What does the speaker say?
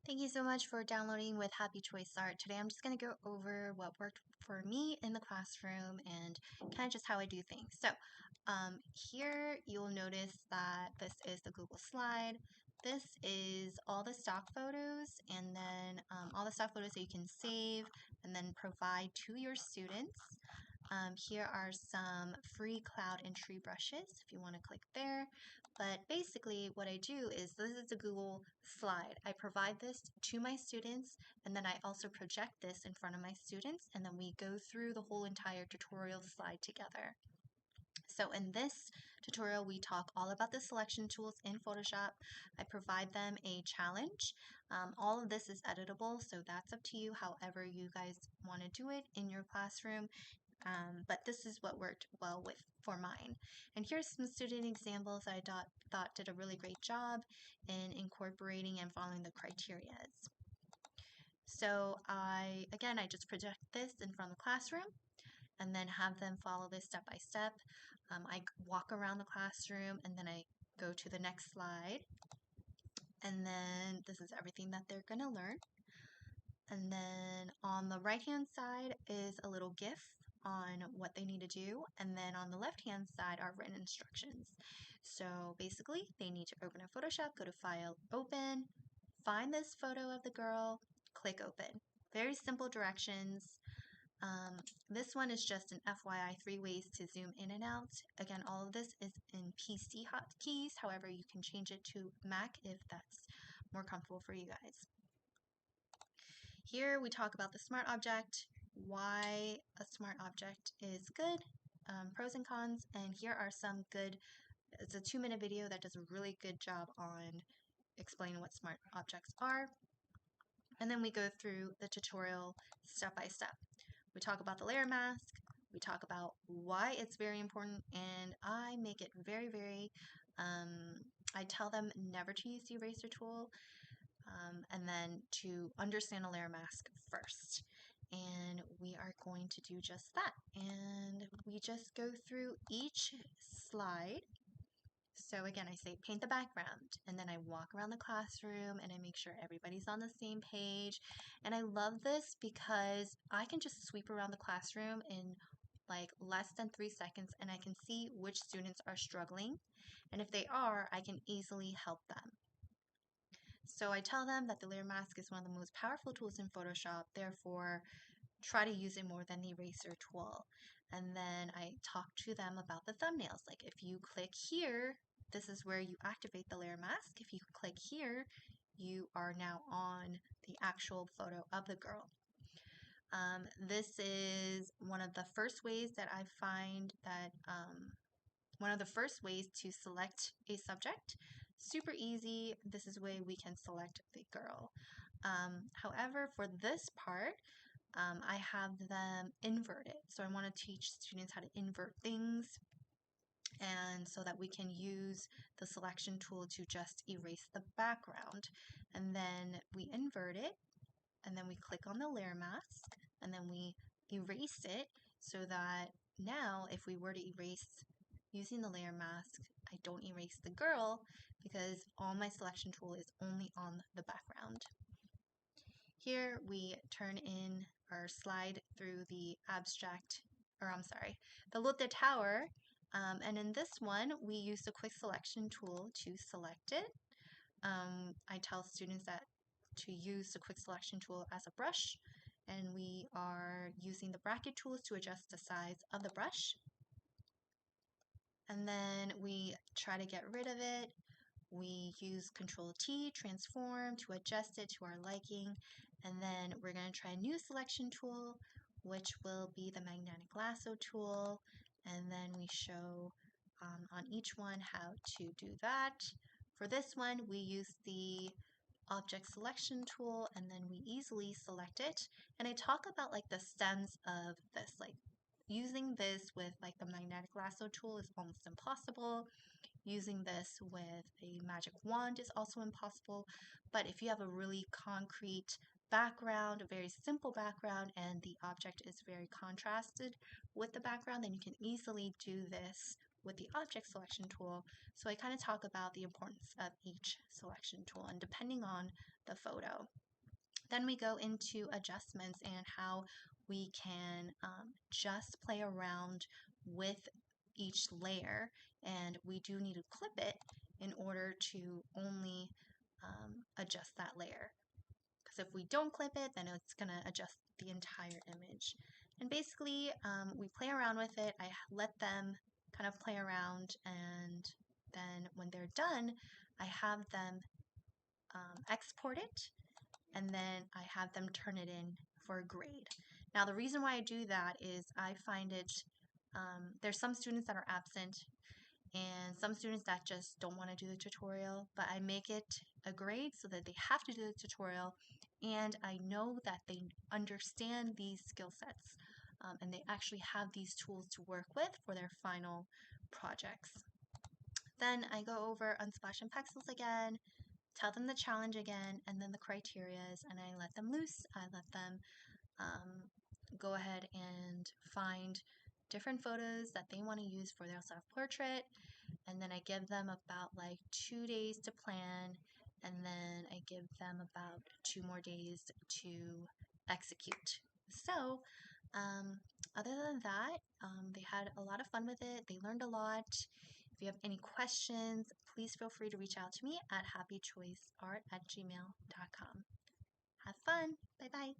Thank you so much for downloading with Happy Choice Art. Today I'm just going to go over what worked for me in the classroom and kind of just how I do things. So here you'll notice that this is the Google slide. This is all the stock photos and then all the stock photos that you can save and then provide to your students. Here are some free cloud and tree brushes if you want to click there. But basically what I do is this is the Google slide. I provide this to my students and then I also project this in front of my students and then we go through the whole entire tutorial slide together. So in this tutorial, we talk all about the selection tools in Photoshop. I provide them a challenge. All of this is editable, so that's up to you, however you guys want to do it in your classroom. But this is what worked well for mine. And here's some student examples I thought did a really great job in incorporating and following the criterias. So I just project this in front of the classroom and then have them follow this step by step. I walk around the classroom and then I go to the next slide. And then this is everything that they're going to learn. And then on the right hand side is a little GIF on what they need to do. And then on the left hand side are written instructions. So basically they need to open a Photoshop, go to File, Open, find this photo of the girl, click Open. Very simple directions. This one is just an FYI 3 ways to zoom in and out. Again, all of this is in PC hotkeys. However, you can change it to Mac if that's more comfortable for you guys. Here we talk about the smart object, why a smart object is good, pros and cons, and here are some good, it's a 2-minute video that does a really good job on explaining what smart objects are. And then we go through the tutorial step by step. We talk about the layer mask, we talk about why it's very important, and I make it very, I tell them never to use the eraser tool, and then to understand a layer mask first. And we are going to do just that. And we just go through each slide. So again, I say paint the background, and then I walk around the classroom and I make sure everybody's on the same page. And I love this because I can just sweep around the classroom in like less than 3 seconds and I can see which students are struggling. And if they are, I can easily help them. So I tell them that the layer mask is one of the most powerful tools in Photoshop, therefore try to use it more than the eraser tool. And then I talk to them about the thumbnails. Like if you click here, this is where you activate the layer mask. If you click here, you are now on the actual photo of the girl. This is one of the first ways that I find that one of the first ways to select a subject. Super easy. This is where we can select the girl. However, for this part, I have them invert it. So I want to teach students how to invert things, and so that we can use the selection tool to just erase the background. And then we invert it, and then we click on the layer mask, and then we erase it so that now if we were to erase using the layer mask, I don't erase the girl because all my selection tool is only on the background. Here we turn in or slide through the the Lotte Tower, and in this one we use the quick selection tool to select it. I tell students that to use the quick selection tool as a brush, and we are using the bracket tools to adjust the size of the brush. And then we try to get rid of it. We use Control T, transform, to adjust it to our liking. And then we're going to try a new selection tool, which will be the magnetic lasso tool. And then we show on each one how to do that. For this one, we use the object selection tool, and then we easily select it. And I talk about like the stems of this, like using this with like the magnetic lasso tool is almost impossible. Using this with a magic wand is also impossible. But if you have a really concrete background, a very simple background, and the object is very contrasted with the background, then you can easily do this with the object selection tool. So I kind of talk about the importance of each selection tool, and depending on the photo. Then we go into adjustments and how we can just play around with each layer, and we do need to clip it in order to only adjust that layer. Because if we don't clip it, then it's going to adjust the entire image. And basically, we play around with it. I let them kind of play around, and then when they're done, I have them export it, and then I have them turn it in for a grade. Now, the reason why I do that is I find it, there's some students that are absent and some students that just don't want to do the tutorial, but I make it a grade so that they have to do the tutorial, and I know that they understand these skill sets and they actually have these tools to work with for their final projects. Then I go over Unsplash and Pexels again, tell them the challenge again, and then the criterias, and I let them loose. I let them go ahead and find different photos that they want to use for their self-portrait, and then I give them about like 2 days to plan, and then I give them about 2 more days to execute. So other than that, they had a lot of fun with it. They learned a lot. If you have any questions, please feel free to reach out to me at happychoiceart@gmail.com. Have fun. Bye-bye.